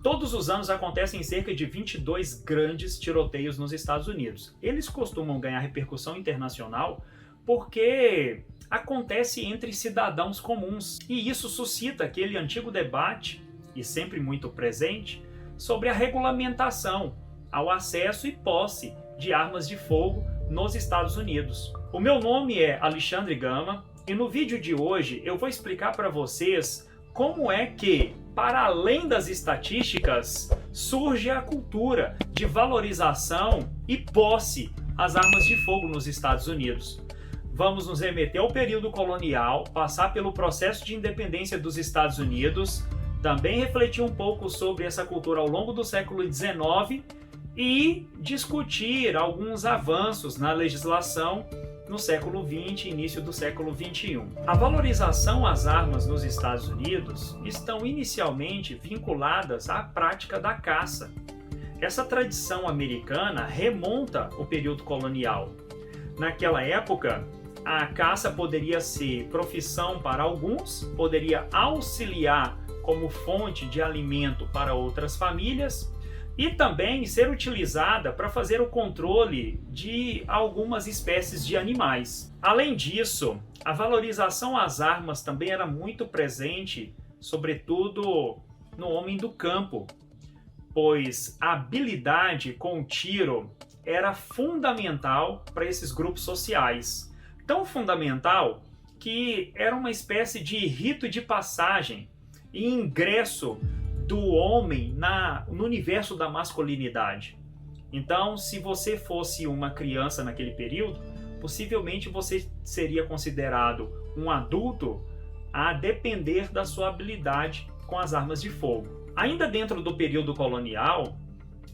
Todos os anos acontecem cerca de 22 grandes tiroteios nos Estados Unidos. Eles costumam ganhar repercussão internacional porque acontece entre cidadãos comuns. E isso suscita aquele antigo debate, e sempre muito presente, sobre a regulamentação ao acesso e posse de armas de fogo nos Estados Unidos. O meu nome é Alexandre Gama e no vídeo de hoje eu vou explicar para vocês como é que, para além das estatísticas, surge a cultura de valorização e posse às armas de fogo nos Estados Unidos. Vamos nos remeter ao período colonial, passar pelo processo de independência dos Estados Unidos, também refletir um pouco sobre essa cultura ao longo do século XIX e discutir alguns avanços na legislação no século XX e início do século XXI. A valorização às armas nos Estados Unidos estão inicialmente vinculadas à prática da caça. Essa tradição americana remonta ao período colonial. Naquela época, a caça poderia ser profissão para alguns, poderia auxiliar como fonte de alimento para outras famílias e também ser utilizada para fazer o controle de algumas espécies de animais. Além disso, a valorização às armas também era muito presente, sobretudo no homem do campo, pois a habilidade com o tiro era fundamental para esses grupos sociais. Tão fundamental que era uma espécie de rito de passagem e ingresso do homem no universo da masculinidade. Então, se você fosse uma criança naquele período, possivelmente você seria considerado um adulto a depender da sua habilidade com as armas de fogo. Ainda dentro do período colonial,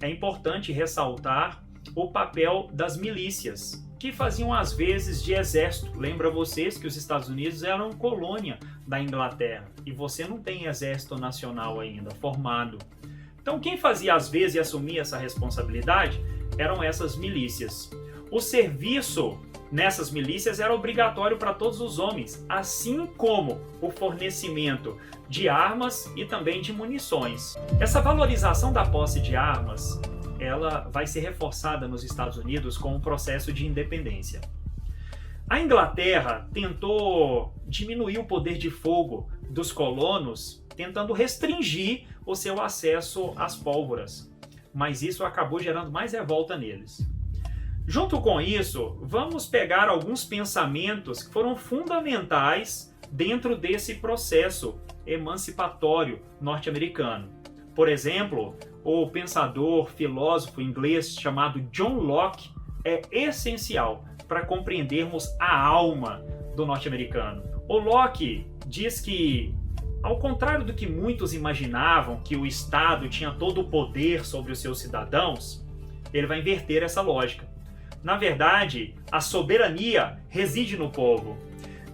é importante ressaltar o papel das milícias, que faziam às vezes de exército. Lembra vocês que os Estados Unidos eram colônia da Inglaterra e você não tem exército nacional ainda formado. Então quem fazia às vezes e assumia essa responsabilidade eram essas milícias. O serviço nessas milícias era obrigatório para todos os homens, assim como o fornecimento de armas e também de munições. Essa valorização da posse de armas ela vai ser reforçada nos Estados Unidos com o processo de independência. A Inglaterra tentou diminuir o poder de fogo dos colonos, tentando restringir o seu acesso às pólvoras, mas isso acabou gerando mais revolta neles. Junto com isso, vamos pegar alguns pensamentos que foram fundamentais dentro desse processo emancipatório norte-americano. Por exemplo, o pensador, filósofo inglês chamado John Locke é essencial para compreendermos a alma do norte-americano. O Locke diz que, ao contrário do que muitos imaginavam, que o Estado tinha todo o poder sobre os seus cidadãos, ele vai inverter essa lógica. Na verdade, a soberania reside no povo.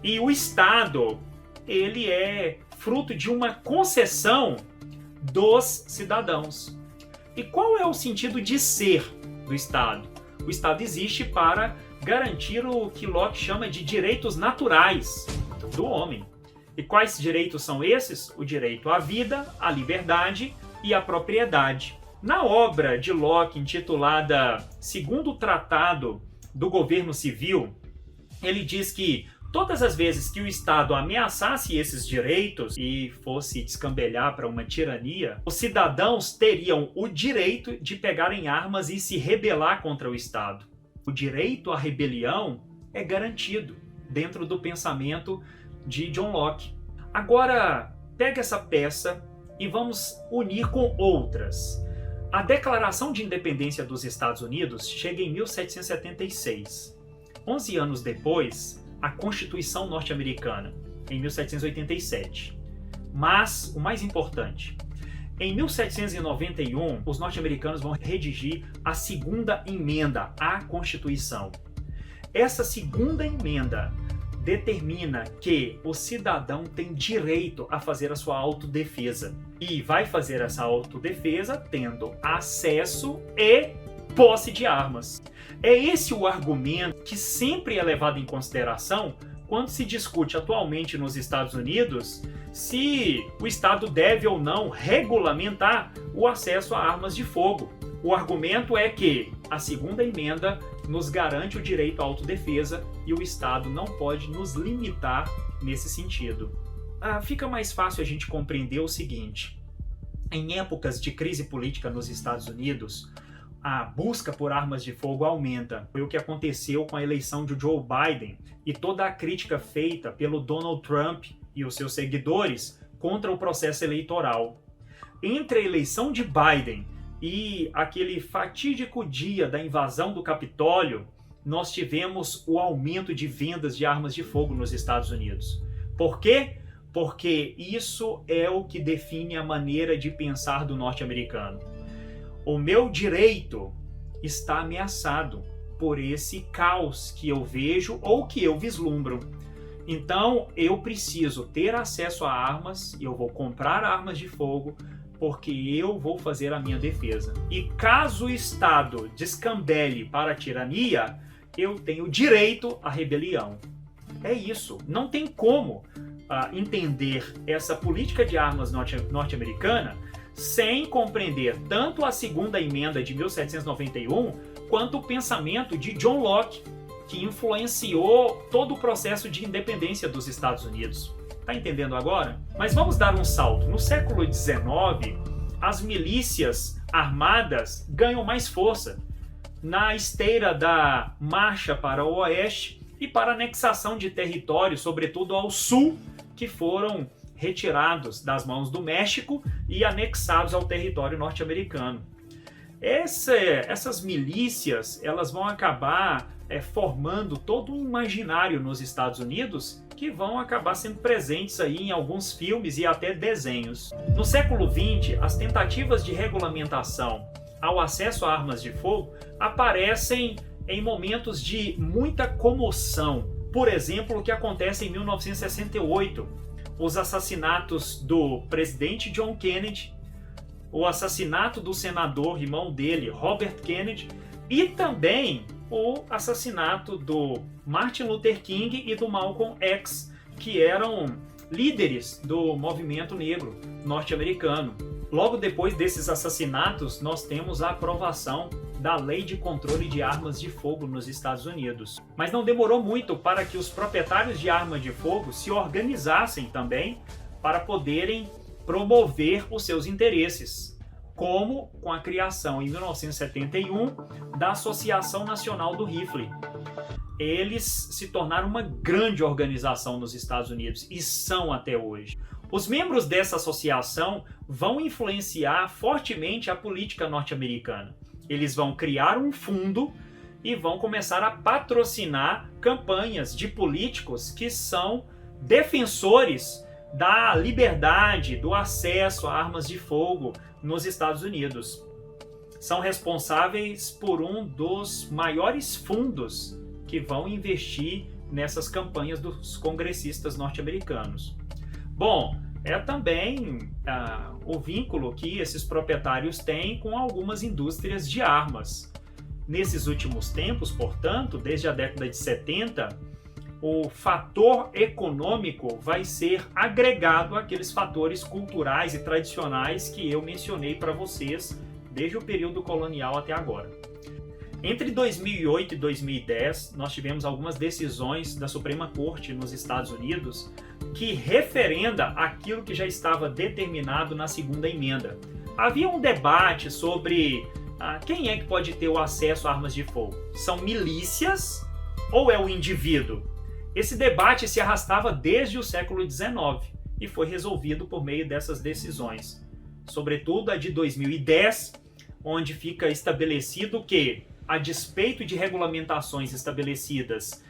E o Estado, ele é fruto de uma concessão dos cidadãos. E qual é o sentido de ser do Estado? O Estado existe para garantir o que Locke chama de direitos naturais do homem. E quais direitos são esses? O direito à vida, à liberdade e à propriedade. Na obra de Locke, intitulada Segundo Tratado do Governo Civil, ele diz que todas as vezes que o Estado ameaçasse esses direitos e fosse descambelhar para uma tirania, os cidadãos teriam o direito de pegarem armas e se rebelar contra o Estado. O direito à rebelião é garantido dentro do pensamento de John Locke. Agora, pega essa peça e vamos unir com outras. A Declaração de Independência dos Estados Unidos chega em 1776. 11 anos depois, a Constituição norte-americana, em 1787. Mas, o mais importante, em 1791, os norte-americanos vão redigir a segunda emenda à Constituição. Essa segunda emenda determina que o cidadão tem direito a fazer a sua autodefesa. E vai fazer essa autodefesa tendo acesso e posse de armas. É esse o argumento que sempre é levado em consideração quando se discute atualmente nos Estados Unidos se o Estado deve ou não regulamentar o acesso a armas de fogo. O argumento é que a segunda emenda nos garante o direito à autodefesa e o Estado não pode nos limitar nesse sentido. Fica mais fácil a gente compreender o seguinte: em épocas de crise política nos Estados Unidos, a busca por armas de fogo aumenta. Foi o que aconteceu com a eleição de Joe Biden e toda a crítica feita pelo Donald Trump e os seus seguidores contra o processo eleitoral. Entre a eleição de Biden e aquele fatídico dia da invasão do Capitólio, nós tivemos o aumento de vendas de armas de fogo nos Estados Unidos. Por quê? Porque isso é o que define a maneira de pensar do norte-americano. O meu direito está ameaçado por esse caos que eu vejo ou que eu vislumbro. Então, eu preciso ter acesso a armas, eu vou comprar armas de fogo, porque eu vou fazer a minha defesa. E caso o Estado descambele para a tirania, eu tenho direito à rebelião. É isso. Não tem como entender essa política de armas norte-americana sem compreender tanto a segunda emenda de 1791 quanto o pensamento de John Locke, que influenciou todo o processo de independência dos Estados Unidos. Tá entendendo agora? Mas vamos dar um salto. No século XIX, as milícias armadas ganham mais força na esteira da marcha para o oeste e para a anexação de territórios, sobretudo ao sul, que foram retirados das mãos do México e anexados ao território norte-americano. Essas milícias, elas vão acabar formando todo um imaginário nos Estados Unidos que vão acabar sendo presentes aí em alguns filmes e até desenhos. No século XX, as tentativas de regulamentação ao acesso a armas de fogo aparecem em momentos de muita comoção. Por exemplo, o que acontece em 1968, os assassinatos do presidente John Kennedy, o assassinato do senador, irmão dele, Robert Kennedy, e também o assassinato do Martin Luther King e do Malcolm X, que eram líderes do movimento negro norte-americano. Logo depois desses assassinatos, nós temos a aprovação da Lei de Controle de Armas de Fogo nos Estados Unidos. Mas não demorou muito para que os proprietários de armas de fogo se organizassem também para poderem promover os seus interesses, como com a criação em 1971 da Associação Nacional do Rifle. Eles se tornaram uma grande organização nos Estados Unidos e são até hoje. Os membros dessa associação vão influenciar fortemente a política norte-americana. Eles vão criar um fundo e vão começar a patrocinar campanhas de políticos que são defensores da liberdade, do acesso a armas de fogo nos Estados Unidos. São responsáveis por um dos maiores fundos que vão investir nessas campanhas dos congressistas norte-americanos. Bom, é também o vínculo que esses proprietários têm com algumas indústrias de armas. Nesses últimos tempos, portanto, desde a década de 70, o fator econômico vai ser agregado àqueles fatores culturais e tradicionais que eu mencionei para vocês desde o período colonial até agora. Entre 2008 e 2010, nós tivemos algumas decisões da Suprema Corte nos Estados Unidos que referenda aquilo que já estava determinado na segunda emenda. Havia um debate sobre quem é que pode ter o acesso a armas de fogo. São milícias ou é o indivíduo? Esse debate se arrastava desde o século XIX e foi resolvido por meio dessas decisões. Sobretudo a de 2010, onde fica estabelecido que, a despeito de regulamentações estabelecidas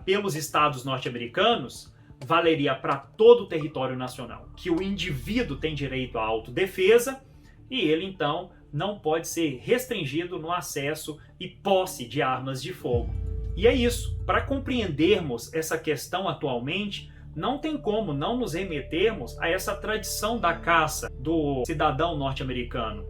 pelos estados norte-americanos, valeria para todo o território nacional, que o indivíduo tem direito à autodefesa e ele, então, não pode ser restringido no acesso e posse de armas de fogo. E é isso. Para compreendermos essa questão atualmente, não tem como não nos remetermos a essa tradição da caça do cidadão norte-americano.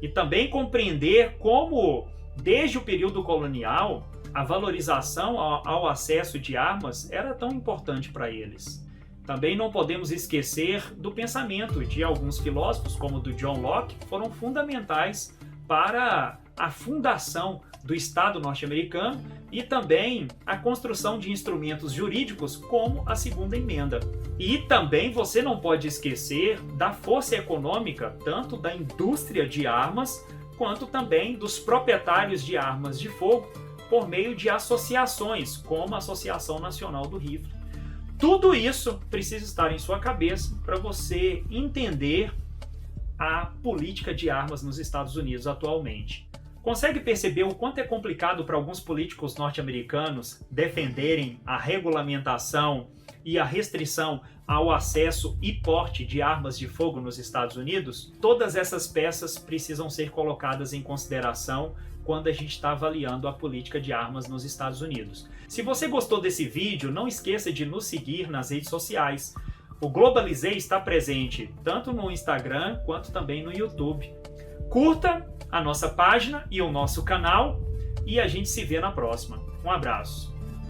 E também compreender como, desde o período colonial, a valorização ao acesso de armas era tão importante para eles. Também não podemos esquecer do pensamento de alguns filósofos, como o do John Locke, que foram fundamentais para a fundação do Estado norte-americano e também a construção de instrumentos jurídicos como a Segunda Emenda. E também você não pode esquecer da força econômica, tanto da indústria de armas, quanto também dos proprietários de armas de fogo, por meio de associações, como a Associação Nacional do Rifle. Tudo isso precisa estar em sua cabeça para você entender a política de armas nos Estados Unidos atualmente. Consegue perceber o quanto é complicado para alguns políticos norte-americanos defenderem a regulamentação e a restrição ao acesso e porte de armas de fogo nos Estados Unidos? Todas essas peças precisam ser colocadas em consideração quando a gente está avaliando a política de armas nos Estados Unidos. Se você gostou desse vídeo, não esqueça de nos seguir nas redes sociais. O Globalizei está presente tanto no Instagram quanto também no YouTube. Curta a nossa página e o nosso canal e a gente se vê na próxima. Um abraço.